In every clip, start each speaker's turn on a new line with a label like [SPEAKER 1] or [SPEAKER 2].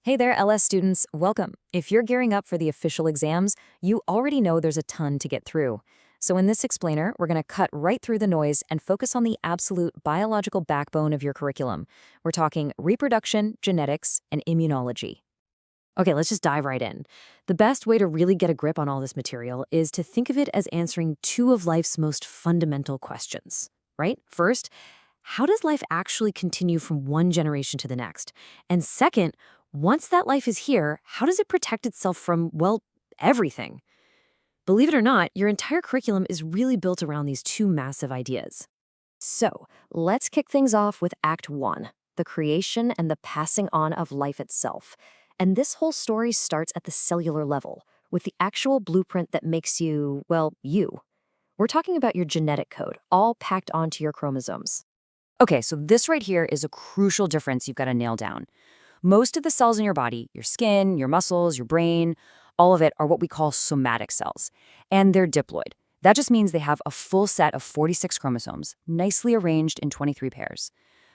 [SPEAKER 1] Hey there, LS students, welcome. If you're gearing up for the official exams, you already know there's a ton to get through. So in this explainer, we're going to cut right through the noise and focus on the absolute biological backbone of your curriculum. We're talking reproduction, genetics, and immunology. Okay, let's just dive right in. The best way to really get a grip on all this material is to think of it as answering two of life's most fundamental questions, right? First, how does life actually continue from one generation to the next? And second, once that life is here, how does it protect itself from, well, everything? Believe it or not, your entire curriculum is really built around these two massive ideas. So, let's kick things off with Act 1, the creation and the passing on of life itself. And this whole story starts at the cellular level, with the actual blueprint that makes you, well, you. We're talking about your genetic code, all packed onto your chromosomes. Okay, so this right here is a crucial difference you've got to nail down. Most of the cells in your body, your skin, your muscles, your brain, all of it are what we call somatic cells. And they're diploid. That just means they have a full set of 46 chromosomes, nicely arranged in 23 pairs.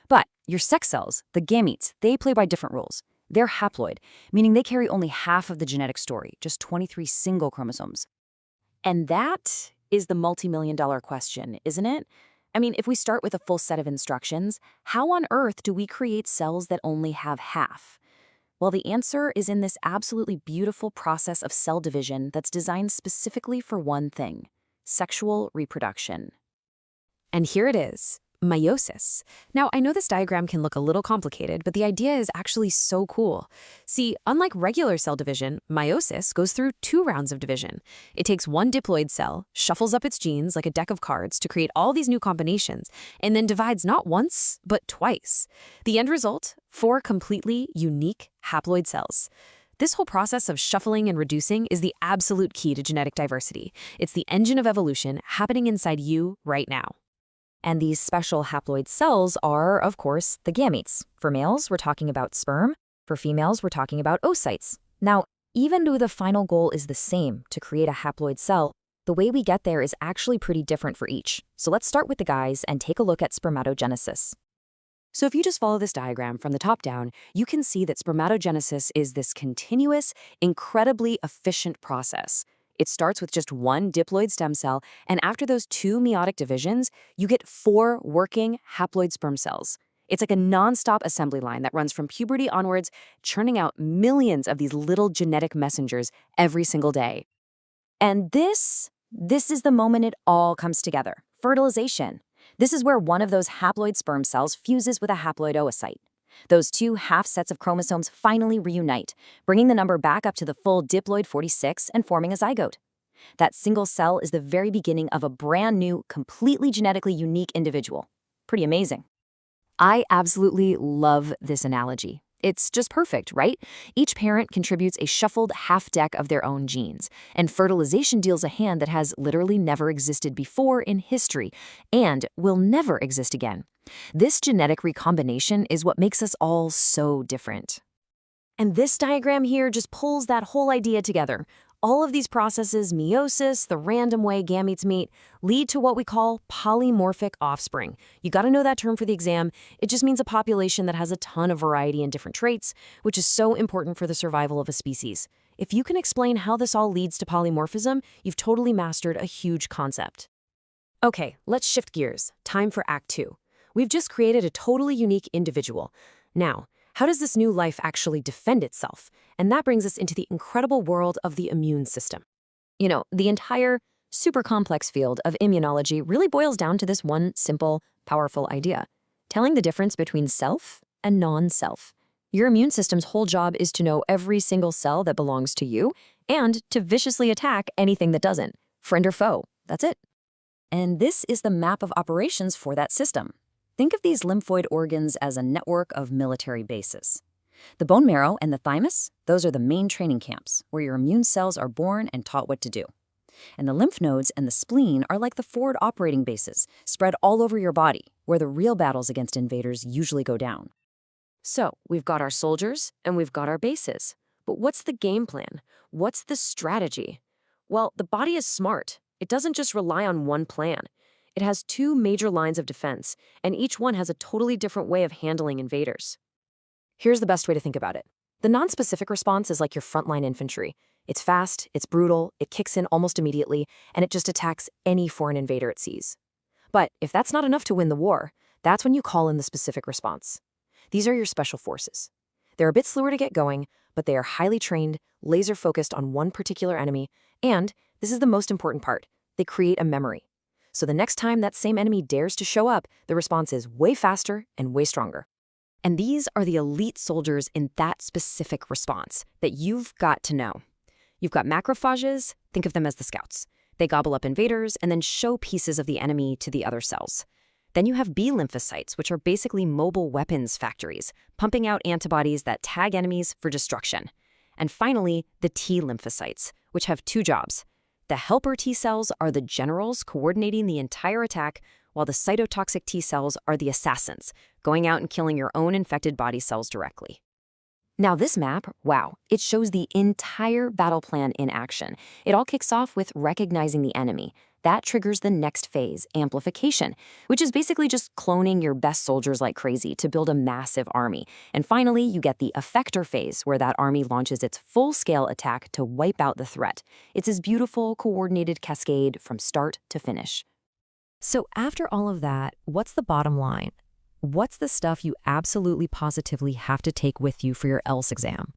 [SPEAKER 1] But your sex cells, the gametes, they play by different rules. They're haploid, meaning they carry only half of the genetic story, just 23 single chromosomes. And that is the multi-million-dollar question, isn't it? I mean, if we start with a full set of instructions, how on earth do we create cells that only have half? Well, the answer is in this absolutely beautiful process of cell division that's designed specifically for one thing: sexual reproduction. And here it is, meiosis. Now, I know this diagram can look a little complicated, but the idea is actually so cool. See, unlike regular cell division, meiosis goes through two rounds of division. It takes one diploid cell, shuffles up its genes like a deck of cards to create all these new combinations, and then divides not once, but twice. The end result? 4 completely unique haploid cells. This whole process of shuffling and reducing is the absolute key to genetic diversity. It's the engine of evolution happening inside you right now. And these special haploid cells are, of course, the gametes. For males, we're talking about sperm. For females, we're talking about oocytes. Now, even though the final goal is the same, to create a haploid cell, the way we get there is actually pretty different for each. So let's start with the guys and take a look at spermatogenesis. So if you just follow this diagram from the top down, you can see that spermatogenesis is this continuous, incredibly efficient process. It starts with just one diploid stem cell, and after those 2 meiotic divisions, you get 4 working haploid sperm cells. It's like a nonstop assembly line that runs from puberty onwards, churning out millions of these little genetic messengers every single day. And this is the moment it all comes together: fertilization. This is where one of those haploid sperm cells fuses with a haploid oocyte. Those 2 half sets of chromosomes finally reunite, bringing the number back up to the full diploid 46 and forming a zygote. That single cell is the very beginning of a brand new, completely genetically unique individual. Pretty amazing. I absolutely love this analogy. It's just perfect, right? Each parent contributes a shuffled half deck of their own genes, and fertilization deals a hand that has literally never existed before in history and will never exist again. This genetic recombination is what makes us all so different. And this diagram here just pulls that whole idea together. All of these processes, meiosis, the random way gametes meet, lead to what we call polymorphic offspring. You got to know that term for the exam. It just means a population that has a ton of variety and different traits, which is so important for the survival of a species. If you can explain how this all leads to polymorphism, you've totally mastered a huge concept. Okay, let's shift gears. Time for Act 2. We've just created a totally unique individual. Now, how does this new life actually defend itself? And that brings us into the incredible world of the immune system. You know, the entire super complex field of immunology really boils down to this one simple, powerful idea: telling the difference between self and non-self. Your immune system's whole job is to know every single cell that belongs to you and to viciously attack anything that doesn't, friend or foe. That's it. And this is the map of operations for that system. Think of these lymphoid organs as a network of military bases. The bone marrow and the thymus, those are the main training camps where your immune cells are born and taught what to do. And the lymph nodes and the spleen are like the forward operating bases, spread all over your body, where the real battles against invaders usually go down. So, we've got our soldiers and we've got our bases. But what's the game plan? What's the strategy? Well, the body is smart. It doesn't just rely on one plan. It has 2 major lines of defense, and each one has a totally different way of handling invaders. Here's the best way to think about it. The nonspecific response is like your frontline infantry. It's fast, it's brutal, it kicks in almost immediately, and it just attacks any foreign invader it sees. But if that's not enough to win the war, that's when you call in the specific response. These are your special forces. They're a bit slower to get going, but they are highly trained, laser-focused on one particular enemy, and, this is the most important part, they create a memory. So the next time that same enemy dares to show up, the response is way faster and way stronger. And these are the elite soldiers in that specific response that you've got to know. You've got macrophages, think of them as the scouts. They gobble up invaders and then show pieces of the enemy to the other cells. Then you have B lymphocytes, which are basically mobile weapons factories, pumping out antibodies that tag enemies for destruction. And finally, the T lymphocytes, which have two jobs. The helper T cells are the generals coordinating the entire attack, while the cytotoxic T cells are the assassins, going out and killing your own infected body cells directly. Now this map, wow, it shows the entire battle plan in action. It all kicks off with recognizing the enemy. That triggers the next phase, amplification, which is basically just cloning your best soldiers like crazy to build a massive army. And finally, you get the effector phase, where that army launches its full-scale attack to wipe out the threat. It's this beautiful, coordinated cascade from start to finish. So after all of that, what's the bottom line? What's the stuff you absolutely positively have to take with you for your ELSE exam?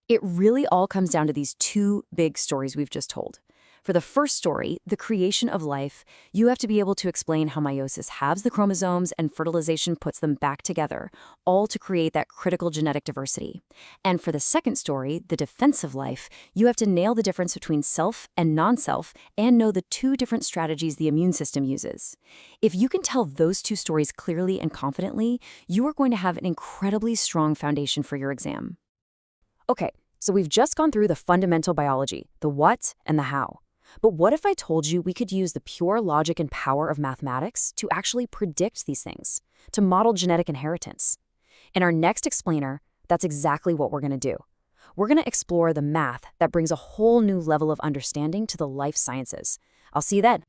[SPEAKER 1] It really all comes down to these two big stories we've just told. For the first story, the creation of life, you have to be able to explain how meiosis halves the chromosomes and fertilization puts them back together, all to create that critical genetic diversity. And for the second story, the defense of life, you have to nail the difference between self and non-self and know the two different strategies the immune system uses. If you can tell those two stories clearly and confidently, you are going to have an incredibly strong foundation for your exam. Okay, so we've just gone through the fundamental biology, the what and the how. But what if I told you we could use the pure logic and power of mathematics to actually predict these things, to model genetic inheritance? In our next explainer, that's exactly what we're going to do. We're going to explore the math that brings a whole new level of understanding to the life sciences. I'll see you then.